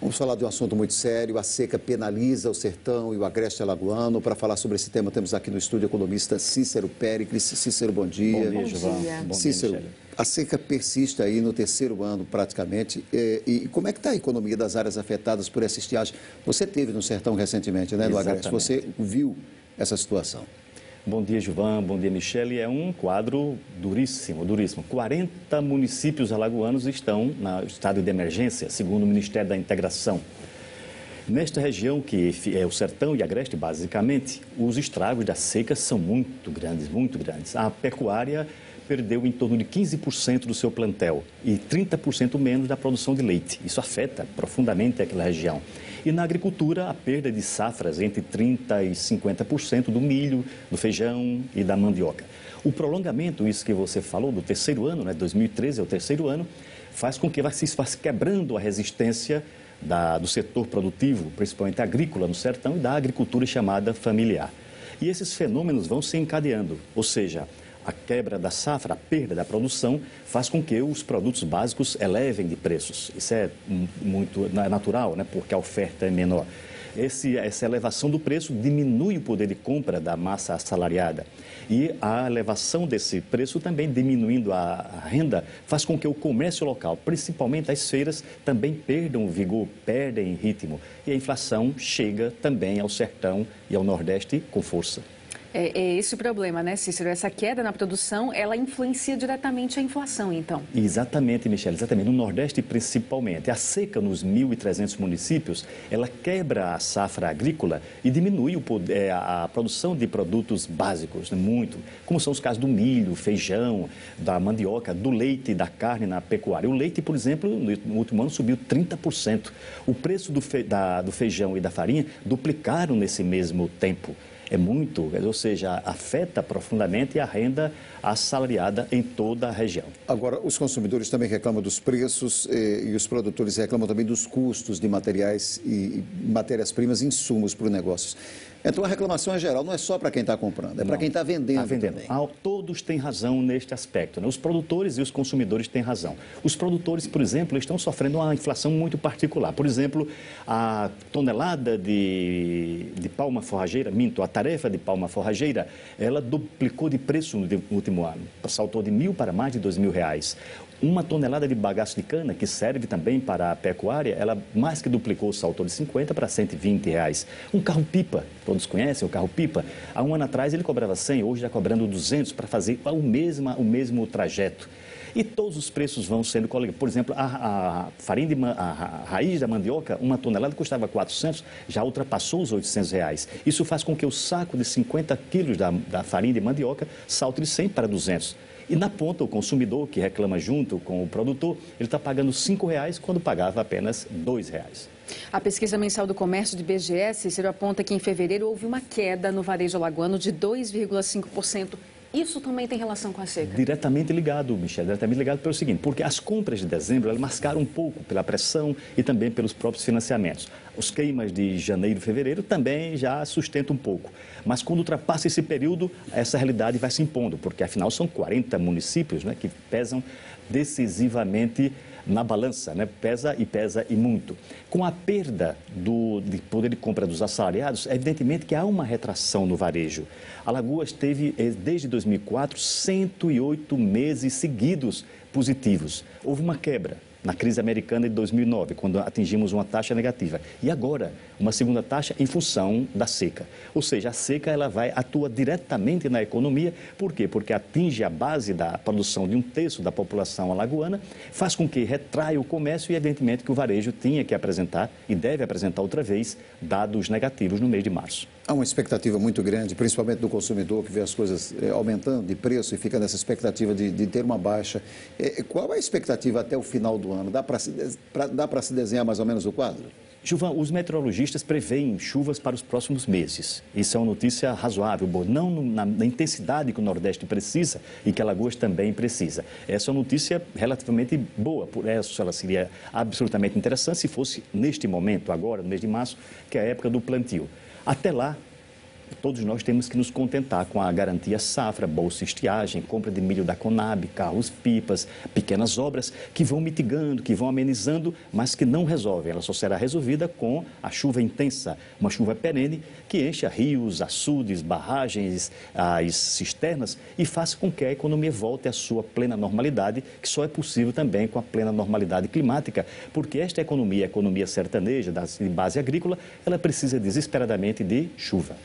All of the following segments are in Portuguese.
Vamos falar de um assunto muito sério. A seca penaliza o sertão e o agreste alagoano. Para falar sobre esse tema, temos aqui no estúdio o economista Cícero Péricles. Cícero, bom dia. Bom dia, Gilvan. Bom Cícero, dia, a seca persiste aí no terceiro ano, praticamente. E como é que está a economia das áreas afetadas por essa estiagem? Você esteve no sertão recentemente, né, no agreste. Você viu essa situação. Bom dia, Gilvan. Bom dia, Michele. É um quadro duríssimo, duríssimo. 40 municípios alagoanos estão no estado de emergência, segundo o Ministério da Integração. Nesta região, que é o sertão e agreste, basicamente, os estragos da seca são muito grandes, muito grandes. A pecuária perdeu em torno de 15% do seu plantel e 30% menos da produção de leite. Isso afeta profundamente aquela região. E na agricultura, a perda de safras entre 30% e 50% do milho, do feijão e da mandioca. O prolongamento, isso que você falou, do terceiro ano, né, 2013 é o terceiro ano, faz com que vá se quebrando a resistência do setor produtivo, principalmente agrícola no sertão, e da agricultura chamada familiar. E esses fenômenos vão se encadeando, ou seja, a quebra da safra, a perda da produção, faz com que os produtos básicos elevem de preços. Isso é muito natural, né? Porque a oferta é menor. Essa elevação do preço diminui o poder de compra da massa assalariada. E a elevação desse preço também, diminuindo a renda, faz com que o comércio local, principalmente as feiras, também perdam vigor, perdem ritmo. E a inflação chega também ao sertão e ao Nordeste com força. É esse o problema, né, Cícero? Essa queda na produção, ela influencia diretamente a inflação, então. Exatamente, Michele, exatamente. No Nordeste, principalmente. A seca nos 1.300 municípios, ela quebra a safra agrícola e diminui a produção de produtos básicos, né, muito. Como são os casos do milho, feijão, da mandioca, do leite e da carne na pecuária. O leite, por exemplo, no último ano subiu 30%. O preço do feijão e da farinha duplicaram nesse mesmo tempo. É muito, ou seja, afeta profundamente a renda assalariada em toda a região. Agora, os consumidores também reclamam dos preços e os produtores reclamam também dos custos de materiais e matérias-primas e insumos para os negócios. Então, a reclamação é geral, não é só para quem está comprando, é para quem está vendendo. Também. Todos têm razão neste aspecto, né? Os produtores e os consumidores têm razão. Os produtores, por exemplo, estão sofrendo uma inflação muito particular. Por exemplo, a tonelada de palma forrageira, a tarefa de palma forrageira, ela duplicou de preço no último ano. Saltou de R$1.000 para mais de R$2.000. Uma tonelada de bagaço de cana, que serve também para a pecuária, ela mais que duplicou, saltou de R$50 para R$120. Um carro-pipa, todos conhecem o carro-pipa? Há um ano atrás ele cobrava 100, hoje já cobrando 200 para fazer o mesmo trajeto. E todos os preços vão sendo colocados. Por exemplo, a raiz da mandioca, uma tonelada custava 400, já ultrapassou os R$800. Isso faz com que o saco de 50 quilos da farinha de mandioca salte de 100 para 200. E na ponta, o consumidor, que reclama junto com o produtor, ele está pagando R$5 quando pagava apenas R$2. A pesquisa mensal do comércio de IBGE, Cícero, aponta que em fevereiro houve uma queda no varejo alagoano de 2,5%. Isso também tem relação com a seca? Diretamente ligado, Michele, diretamente ligado pelo seguinte, porque as compras de dezembro, elas mascaram um pouco pela pressão e também pelos próprios financiamentos. Os queimas de janeiro e fevereiro também já sustentam um pouco. Mas quando ultrapassa esse período, essa realidade vai se impondo, porque afinal são 40 municípios, né, que pesam decisivamente na balança, né? Pesa e muito. Com a perda de poder de compra dos assalariados, é evidentemente que há uma retração no varejo. Alagoas teve, desde 2004, 108 meses seguidos positivos. Houve uma quebra na crise americana de 2009, quando atingimos uma taxa negativa. E agora, uma segunda taxa em função da seca. Ou seja, a seca atua diretamente na economia. Por quê? Porque atinge a base da produção de 1/3 da população alagoana, faz com que retraia o comércio e, evidentemente, que o varejo tinha que apresentar e deve apresentar outra vez dados negativos no mês de março. Há uma expectativa muito grande, principalmente do consumidor, que vê as coisas aumentando de preço e fica nessa expectativa de ter uma baixa. Qual é a expectativa até o final do ano? Dá para se desenhar mais ou menos o quadro? Gilvan, os meteorologistas preveem chuvas para os próximos meses. Isso é uma notícia razoável, não na intensidade que o Nordeste precisa e que Alagoas também precisa. Essa é uma notícia relativamente boa, por isso ela seria absolutamente interessante se fosse neste momento, agora, no mês de março, que é a época do plantio. Até lá, todos nós temos que nos contentar com a garantia safra, bolsa estiagem, compra de milho da Conab, carros-pipas, pequenas obras que vão mitigando, que vão amenizando, mas que não resolvem. Ela só será resolvida com a chuva intensa, uma chuva perene que encha rios, açudes, barragens, as cisternas e faça com que a economia volte à sua plena normalidade, que só é possível também com a plena normalidade climática, porque esta economia, a economia sertaneja, de base agrícola, ela precisa desesperadamente de chuva.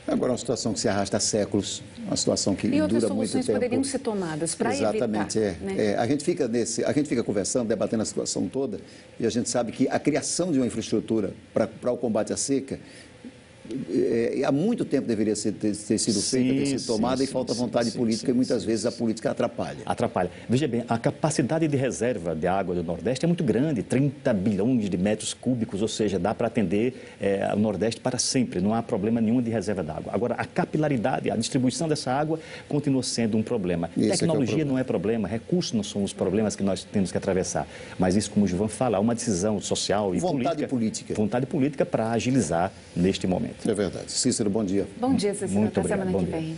Agora, uma situação que se arrasta há séculos, uma situação que dura muito tempo. E outras soluções poderiam ser tomadas para evitar. Exatamente, né? A gente fica conversando, debatendo a situação toda, e a gente sabe que a criação de uma infraestrutura para o combate à seca, há muito tempo deveria ter sido feita, ter sido tomada, e falta vontade política, e muitas vezes a política atrapalha. Atrapalha. Veja bem, a capacidade de reserva de água do Nordeste é muito grande, 30 bilhões de metros cúbicos, ou seja, dá para atender o Nordeste para sempre, não há problema nenhum de reserva de água. Agora, a capilaridade, a distribuição dessa água continua sendo um problema. Tecnologia não é problema, recursos não são os problemas que nós temos que atravessar. Mas isso, como o Gilvan fala, há uma decisão social e política. Vontade política para agilizar neste momento. É verdade. Cícero, bom dia. Bom dia, Cícero. Muito Até obrigado. semana que vem.